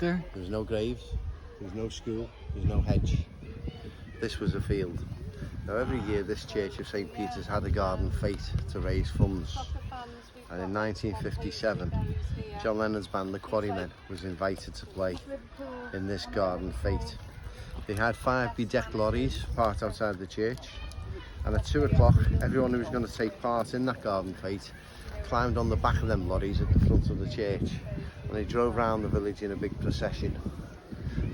there? There was no graves, there was no school, there was no hedge. This was a field. Now every year this Church of St Peter's had a garden fete to raise funds. And in 1957, John Lennon's band, the Quarrymen, was invited to play in this garden fete. They had 5 bedecked lorries parked outside the church, and at 2 o'clock, everyone who was going to take part in that garden fete climbed on the back of them lorries at the front of the church, and they drove around the village in a big procession,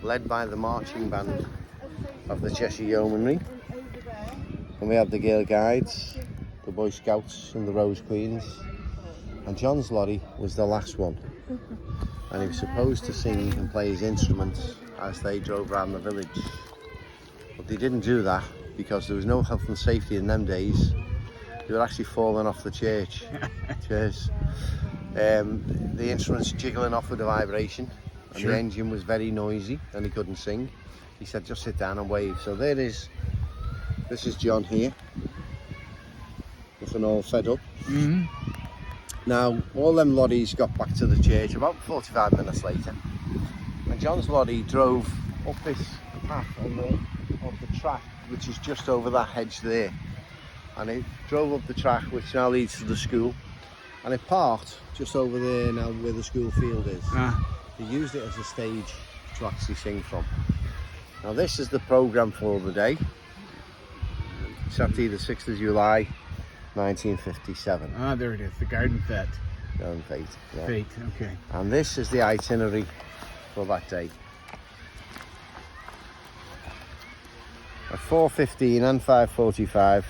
led by the marching band of the Cheshire Yeomanry. And we had the Girl Guides, the Boy Scouts and the Rose Queens. And John's lorry was the last one. And he was supposed to sing and play his instruments as they drove around the village. But they didn't do that because there was no health and safety in them days. They were actually falling off the church. Cheers. The instruments jiggling off with the vibration. And the engine was very noisy and he couldn't sing. He said, just sit down and wave. So there is, this is John here, looking all fed up. Now, all them lorries got back to the church about 45 minutes later. And John's lorry drove up this path of the track, which is just over that hedge there. And it drove up the track, which now leads to the school. And it parked just over there now where the school field is. They used it as a stage to actually sing from. Now this is the programme for the day. Saturday the 6th of July, 1957. Ah, there it is, the garden fete. Garden fete, yeah. Fete, okay. And this is the itinerary for that day. At 4:15 and 5:45,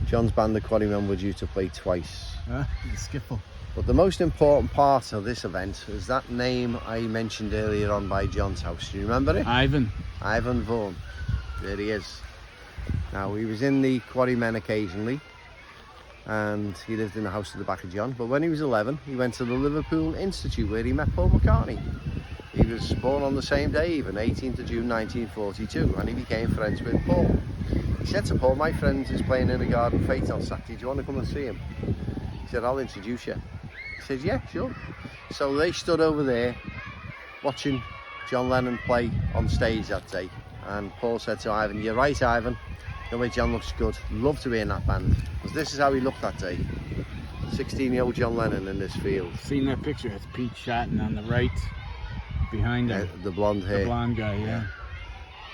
John's band, the Quarrymen, were due to play twice. The skiffle. But the most important part of this event is that name I mentioned earlier on by John's house. Do you remember it? Ivan. Ivan Vaughan. There he is. Now, he was in the Quarrymen occasionally, and he lived in the house at the back of John. But when he was 11, he went to the Liverpool Institute where he met Paul McCartney. He was born on the same day, even 18th of June 1942, and he became friends with Paul. He said to Paul, my friend is playing in a garden fete on Saturday, do you want to come and see him? He said, I'll introduce you. He said, yeah, sure. So they stood over there watching John Lennon play on stage that day. And Paul said to Ivan, you're right, Ivan. The way John looks good. Love to be in that band. Because this is how he looked that day. 16-year-old John Lennon in this field. Seen that picture? It's Pete Shotton on the right, behind him. The blonde hair. The blonde guy, yeah.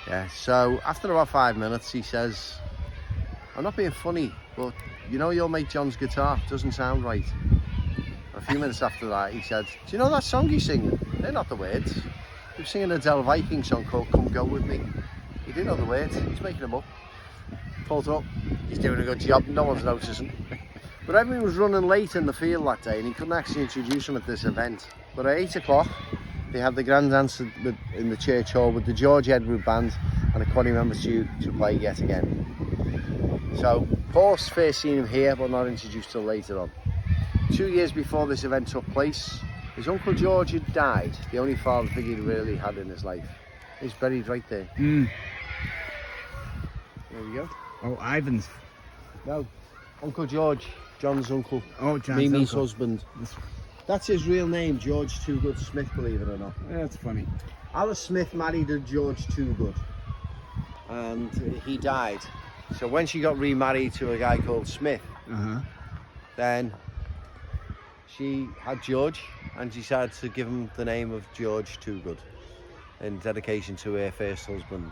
Yeah, so after about 5 minutes, he says, I'm not being funny, but you know your mate John's guitar doesn't sound right. A few minutes after that, he said, do you know that song he's singing? They're not the words. He was singing a Del Viking song called Come Go With Me. He didn't know the words, he's making them up. Pulled up, he's doing a good job, no one's noticing. But everyone was running late in the field that day and he couldn't actually introduce him at this event. But at 8 o'clock, they had the grand dance in the church hall with the George Edward Band and the Quarrymen was due to play yet again. So, Paul's first seen him here, but not introduced till later on. 2 years before this event took place, his Uncle George had died, the only father figure he really had in his life. He's buried right there. There we go. Oh, Ivan's. No, Uncle George, John's uncle. Oh, John's Mimi's uncle. husband. That's his real name, George Toogood Smith, believe it or not. That's funny. Alice Smith married a George Toogood, and he died. So when she got remarried to a guy called Smith, then she had George, and she decided to give him the name of George Toogood in dedication to her first husband,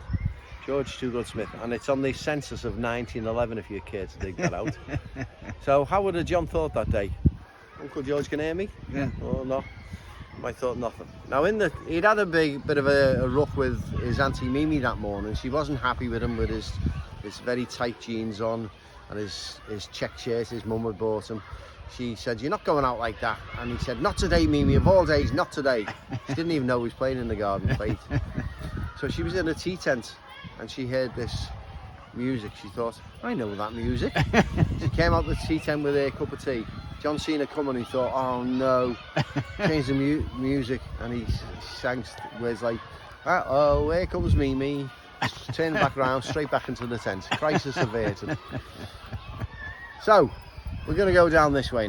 George Toogood Smith. And it's on the census of 1911 if you care to dig that out. So how would have John thought that day? Uncle George can hear me? Yeah. Oh no, I thought nothing. Now he'd had a bit of a ruck with his Auntie Mimi that morning. She wasn't happy with him with his very tight jeans on and his check shirt his mum had bought him. She said, you're not going out like that. And he said, not today, Mimi, of all days, not today. She didn't even know he was playing in the garden fete. So she was in a tea tent and she heard this music. She thought, I know that music. She came out the tea tent with her cup of tea. John seen her coming and he thought, oh no. Changed the music and he sang words like, uh-oh, here comes Mimi. Turned back around, straight back into the tent. Crisis averted. So, we're going to go down this way now.